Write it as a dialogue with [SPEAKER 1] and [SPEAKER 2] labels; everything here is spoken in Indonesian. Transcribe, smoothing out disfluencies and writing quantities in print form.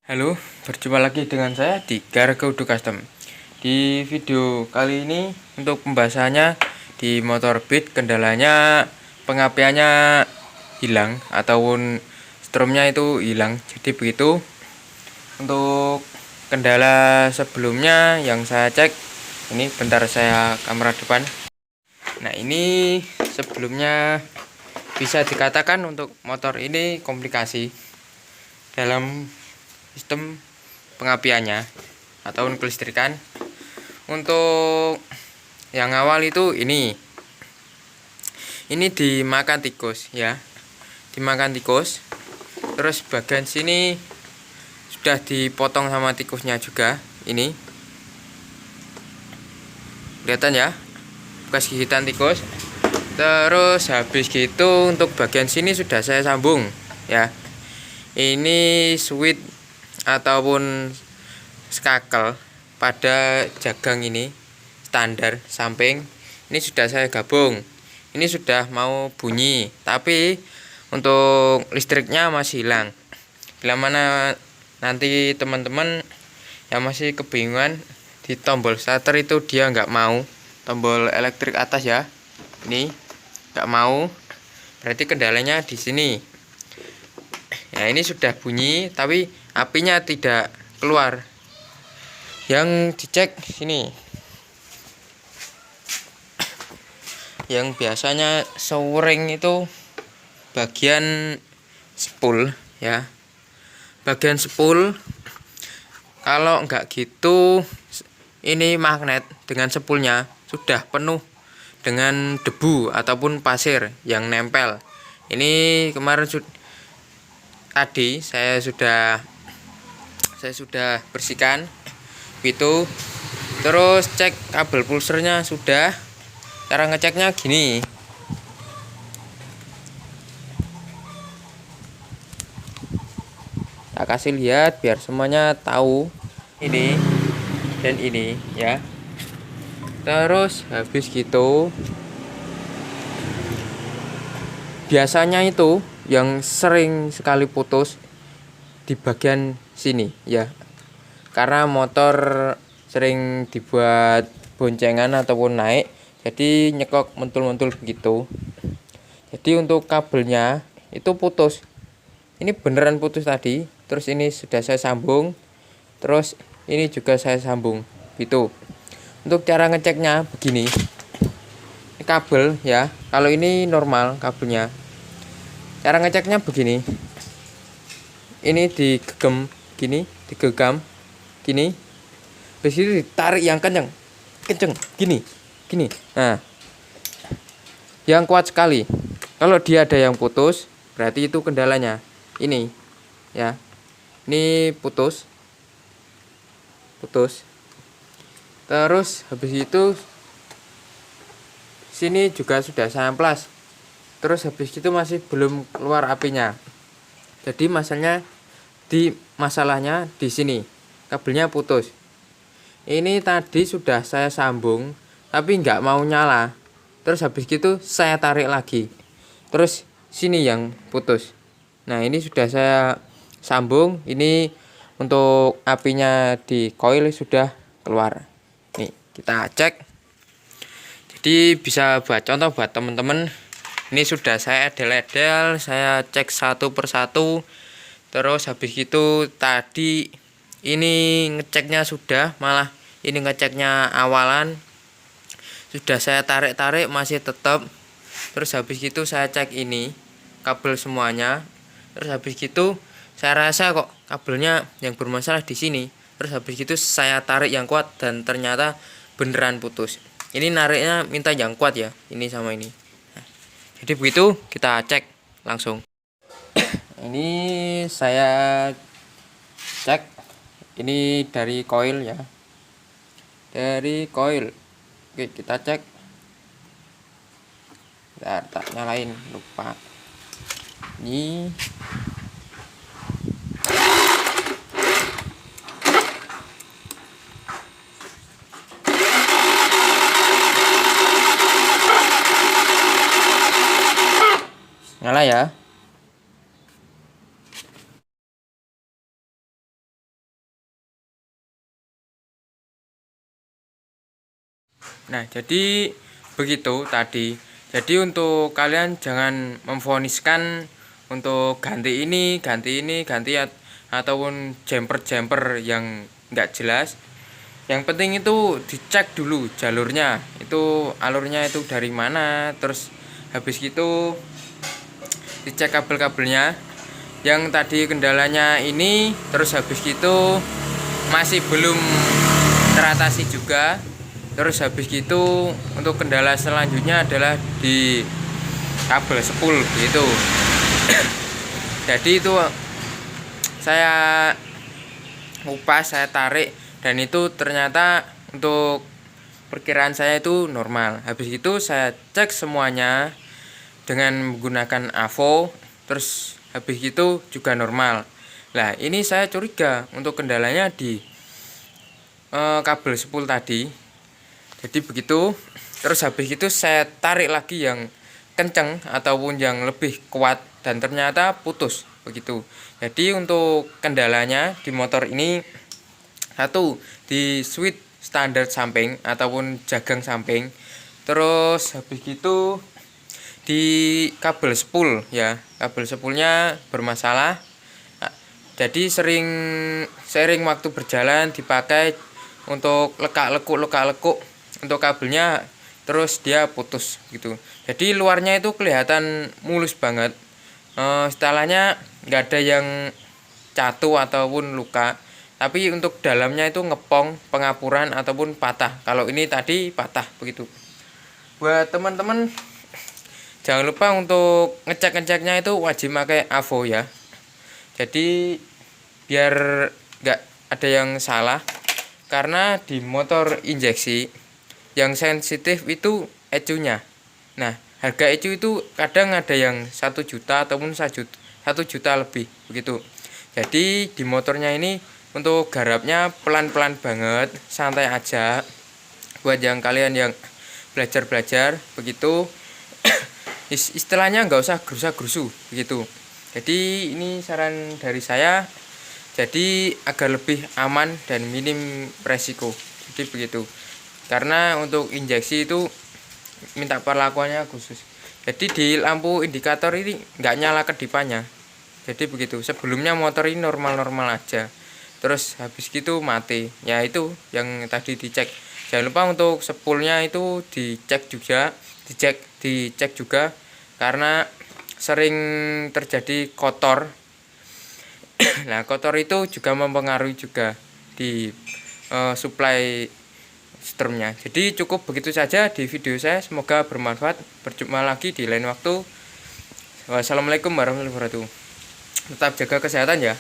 [SPEAKER 1] Halo, berjumpa lagi dengan saya di Gargo Custom. Di video kali ini untuk pembahasannya di motor Beat, kendalanya pengapiannya hilang ataupun stromnya itu hilang. Jadi begitu. Untuk kendala sebelumnya yang saya cek, ini bentar saya kamera depan. Nah, ini sebelumnya bisa dikatakan untuk motor ini komplikasi dalam sistem pengapiannya ataupun kelistrikan. Untuk yang awal itu ini dimakan tikus ya, dimakan tikus. Terus bagian sini sudah dipotong sama tikusnya juga. Ini kelihatan ya, bekas gigitan tikus. Terus habis gitu untuk bagian sini sudah saya sambung ya. Ini switch ataupun skakel pada jagang ini standar samping ini sudah saya gabung. Ini sudah mau bunyi, tapi untuk listriknya masih hilang. Bila mana nanti teman-teman yang masih kebingungan di tombol starter itu dia nggak mau, tombol elektrik atas ya, ini nggak mau, berarti kendalanya di sini. Nah, ini sudah bunyi tapi apinya tidak keluar. Yang dicek sini, yang biasanya sewering itu bagian spool ya, bagian spool. Kalau enggak gitu, ini magnet dengan spoolnya sudah penuh dengan debu ataupun pasir yang nempel. Ini kemarin tadi saya sudah bersihkan gitu. Terus cek kabel pulsernya sudah. Cara ngeceknya gini, tak kasih lihat biar semuanya tahu, ini dan ini ya. Terus habis gitu, biasanya itu yang sering sekali putus di bagian sini ya, karena motor sering dibuat boncengan ataupun naik, jadi nyekok mentul-mentul begitu. Jadi untuk kabelnya itu putus, ini beneran putus tadi. Terus ini sudah saya sambung, terus ini juga saya sambung gitu. Untuk cara ngeceknya begini, ini kabel ya, kalau ini normal kabelnya. Cara ngeceknya begini, ini digegam gini, digegam gini, di sini ditarik yang kenceng gini. Nah, yang kuat sekali. Kalau dia ada yang putus, berarti itu kendalanya. Ini ya, ini putus. Terus habis itu sini juga sudah saya amplas. Terus habis itu masih belum keluar apinya. Jadi masalahnya di sini, kabelnya putus. Ini tadi sudah saya sambung tapi nggak mau nyala. Terus habis gitu saya tarik lagi, terus sini yang putus. Nah, ini sudah saya sambung. Ini untuk apinya di coil sudah keluar. Nih kita cek. Jadi bisa buat contoh buat teman-teman. Ini sudah saya edel-edel, saya cek satu persatu. Terus habis itu tadi ini ngeceknya sudah, malah ini ngeceknya awalan sudah saya tarik-tarik masih tetap. Terus habis itu saya cek ini kabel semuanya. Terus habis gitu saya rasa kok kabelnya yang bermasalah di sini. Terus habis itu saya tarik yang kuat dan ternyata beneran putus. Ini nariknya minta yang kuat ya, ini sama ini. Nah, jadi begitu, kita cek langsung. Ini saya cek, ini dari coil ya, dari coil. Oke, kita cek. Bentar, tak nyalain, lupa. Ini nyala ya. Nah, jadi begitu tadi. Jadi untuk kalian jangan memvoniskan untuk ganti ini, ataupun jumper yang nggak jelas. Yang penting itu dicek dulu jalurnya, itu alurnya itu dari mana, terus habis gitu dicek kabel-kabelnya. Yang tadi kendalanya ini, terus habis gitu masih belum teratasi juga. Terus habis gitu untuk kendala selanjutnya adalah di kabel spool gitu. Jadi itu saya kupas, saya tarik, dan itu ternyata untuk perkiraan saya itu normal. Habis itu saya cek semuanya dengan menggunakan AVO, terus habis itu juga normal. Nah, ini saya curiga untuk kendalanya di kabel spool tadi. Jadi begitu. Terus habis itu saya tarik lagi yang kenceng ataupun yang lebih kuat, dan ternyata putus begitu. Jadi untuk kendalanya di motor ini, satu di switch standar samping ataupun jagang samping. Terus habis itu di kabel spool ya, kabel spoolnya bermasalah. Jadi sering waktu berjalan dipakai untuk lekuk untuk kabelnya, terus dia putus gitu. Jadi luarnya itu kelihatan mulus banget. Istilahnya nggak ada yang catu ataupun luka, tapi untuk dalamnya itu ngepong, pengapuran ataupun patah. Kalau ini tadi patah begitu. Buat teman-teman, jangan lupa untuk ngecek-ngeceknya itu wajib pakai AVO ya. Jadi biar nggak ada yang salah, karena di motor injeksi yang sensitif itu ECU-nya. Nah, harga ECU itu kadang ada yang 1 juta ataupun 1 juta lebih begitu. Jadi di motornya ini untuk garapnya pelan-pelan banget, santai aja. Buat yang kalian yang belajar begitu, istilahnya nggak usah gerusa-gerusu begitu. Jadi ini saran dari saya, jadi agar lebih aman dan minim resiko. Jadi begitu. Karena untuk injeksi itu minta perlakuannya khusus. Jadi di lampu indikator ini nggak nyala kedipannya. Jadi begitu. Sebelumnya motor ini normal-normal aja, terus habis gitu mati. Ya itu yang tadi dicek. Jangan lupa untuk spoolnya itu dicek juga, karena sering terjadi kotor. Nah, kotor itu juga mempengaruhi juga di supply strumnya. Jadi cukup begitu saja di video saya, semoga bermanfaat. Berjumpa lagi di lain waktu. Wassalamualaikum warahmatullahi wabarakatuh. Tetap jaga kesehatan ya.